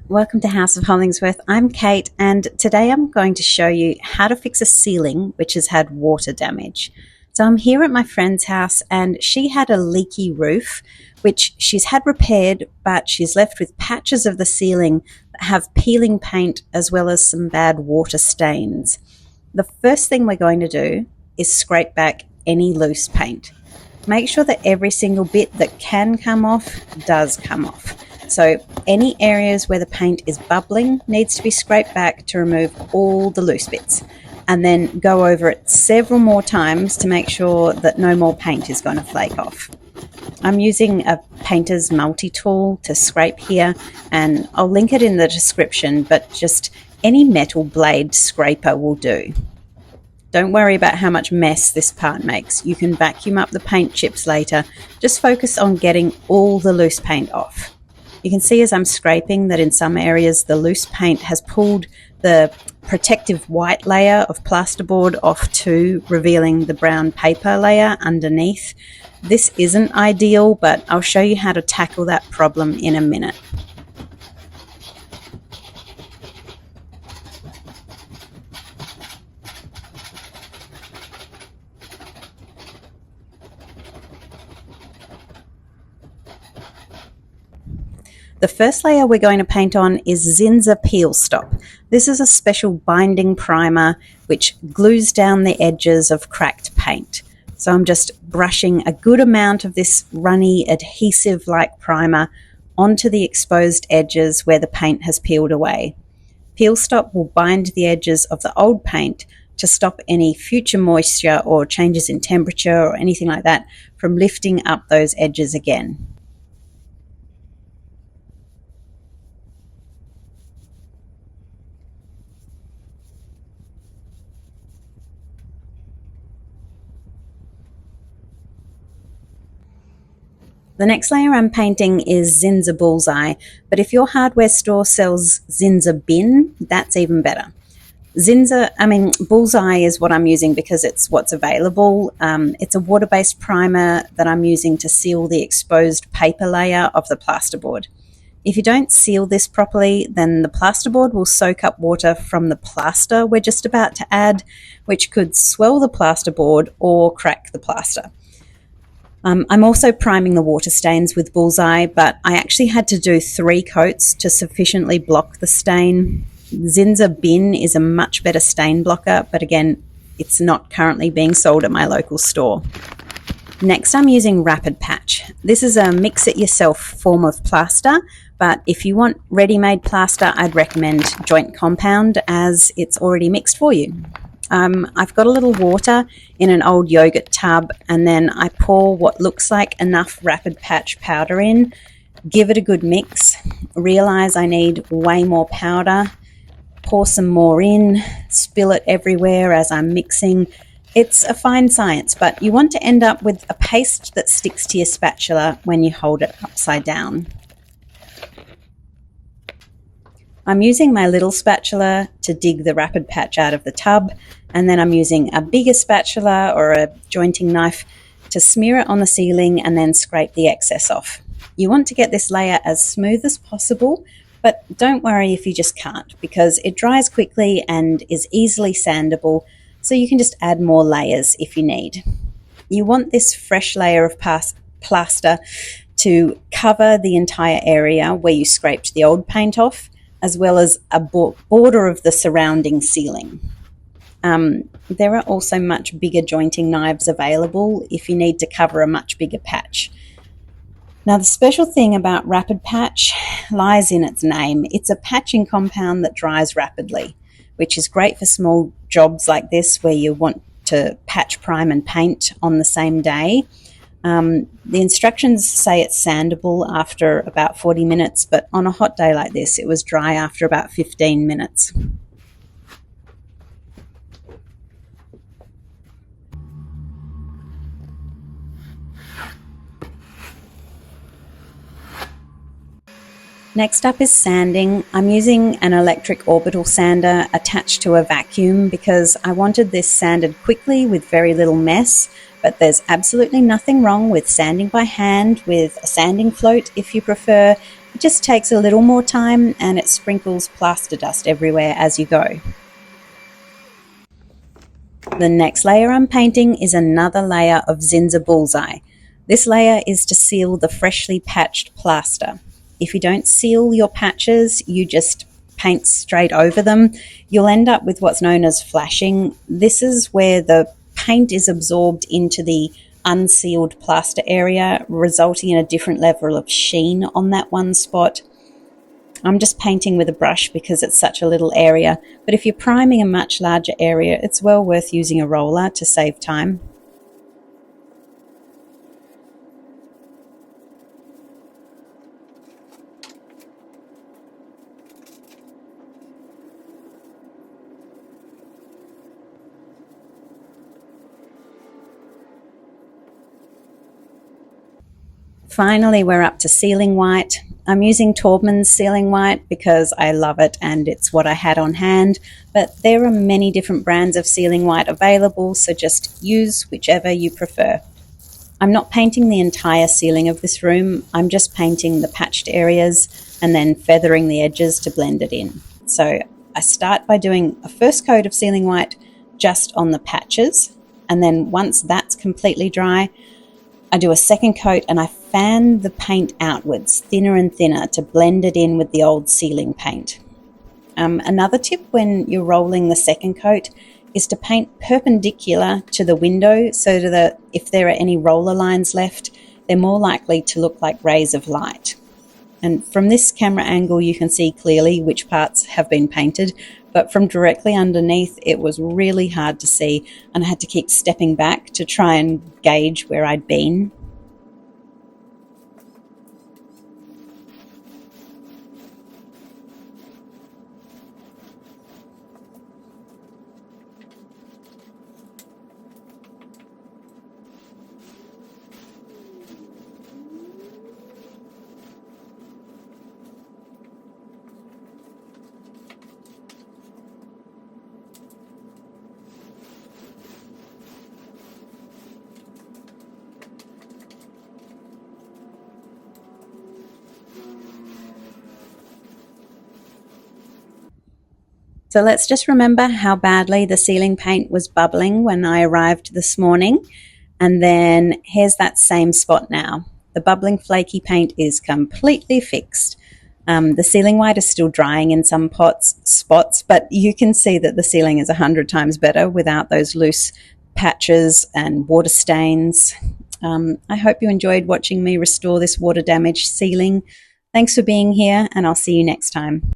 Welcome to House of Hollingsworth. I'm Kate, and today I'm going to show you how to fix a ceiling which has had water damage. So I'm here at my friend's house, and she had a leaky roof which she's had repaired, but she's left with patches of the ceiling that have peeling paint as well as some bad water stains. The first thing we're going to do is scrape back any loose paint. Make sure that every single bit that can come off does come off. So any areas where the paint is bubbling needs to be scraped back to remove all the loose bits, and then go over it several more times to make sure that no more paint is going to flake off. I'm using a painter's multi-tool to scrape here, and I'll link it in the description, but just any metal blade scraper will do. Don't worry about how much mess this part makes. You can vacuum up the paint chips later. Just focus on getting all the loose paint off. You can see as I'm scraping that in some areas the loose paint has pulled the protective white layer of plasterboard off too, revealing the brown paper layer underneath. This isn't ideal, but I'll show you how to tackle that problem in a minute. The first layer we're going to paint on is Zinsser Peel Stop. This is a special binding primer which glues down the edges of cracked paint. So I'm just brushing a good amount of this runny adhesive-like primer onto the exposed edges where the paint has peeled away. Peel Stop will bind the edges of the old paint to stop any future moisture or changes in temperature or anything like that from lifting up those edges again. The next layer I'm painting is Zinsser Bullseye, but if your hardware store sells Zinsser Bin, that's even better. Bullseye is what I'm using because it's what's available. It's a water-based primer that I'm using to seal the exposed paper layer of the plasterboard. If you don't seal this properly, then the plasterboard will soak up water from the plaster we're just about to add, which could swell the plasterboard or crack the plaster. I'm also priming the water stains with Bullseye, but I actually had to do 3 coats to sufficiently block the stain. Zinsser Bin is a much better stain blocker, but again, it's not currently being sold at my local store. Next, I'm using Rapid Patch. This is a mix-it-yourself form of plaster, but if you want ready-made plaster, I'd recommend Joint Compound as it's already mixed for you. I've got a little water in an old yogurt tub, and then I pour what looks like enough Rapid Patch powder in, give it a good mix, realize I need way more powder, pour some more in, spill it everywhere as I'm mixing. It's a fine science, but you want to end up with a paste that sticks to your spatula when you hold it upside down. I'm using my little spatula to dig the Rapid Patch out of the tub, and then I'm using a bigger spatula or a jointing knife to smear it on the ceiling and then scrape the excess off. You want to get this layer as smooth as possible, but don't worry if you just can't, because it dries quickly and is easily sandable, so you can just add more layers if you need. You want this fresh layer of plaster to cover the entire area where you scraped the old paint off, as well as a border of the surrounding ceiling. There are also much bigger jointing knives available if you need to cover a much bigger patch. Now, the special thing about Rapid Patch lies in its name. It's a patching compound that dries rapidly, which is great for small jobs like this where you want to patch, prime and paint on the same day. The instructions say it's sandable after about 40 minutes, but on a hot day like this, it was dry after about 15 minutes. Next up is sanding. I'm using an electric orbital sander attached to a vacuum because I wanted this sanded quickly with very little mess, but there's absolutely nothing wrong with sanding by hand with a sanding float if you prefer, It just takes a little more time and it sprinkles plaster dust everywhere as you go. The next layer I'm painting is another layer of Zinza Bullseye. This layer is to seal the freshly patched plaster. If you don't seal your patches, you just paint straight over them, you'll end up with what's known as flashing. This is where the paint is absorbed into the unsealed plaster area, resulting in a different level of sheen on that one spot. I'm just painting with a brush because it's such a little area, but if you're priming a much larger area, it's well worth using a roller to save time. Finally, we're up to sealing white. I'm using Taubman's sealing white because I love it and it's what I had on hand, but there are many different brands of sealing white available, so just use whichever you prefer. I'm not painting the entire ceiling of this room, I'm just painting the patched areas and then feathering the edges to blend it in. So I start by doing a first coat of sealing white just on the patches, and then once that's completely dry, I do a second coat and I fan the paint outwards, thinner and thinner, to blend it in with the old ceiling paint. Another tip when you're rolling the second coat is to paint perpendicular to the window so that if there are any roller lines left, they're more likely to look like rays of light. And from this camera angle, you can see clearly which parts have been painted, but from directly underneath, it was really hard to see, and I had to keep stepping back to try and gauge where I'd been. So let's just remember how badly the ceiling paint was bubbling when I arrived this morning. And then here's that same spot now. The bubbling flaky paint is completely fixed. The ceiling white is still drying in some spots, but you can see that the ceiling is 100 times better without those loose patches and water stains. I hope you enjoyed watching me restore this water damaged ceiling. Thanks for being here, and I'll see you next time.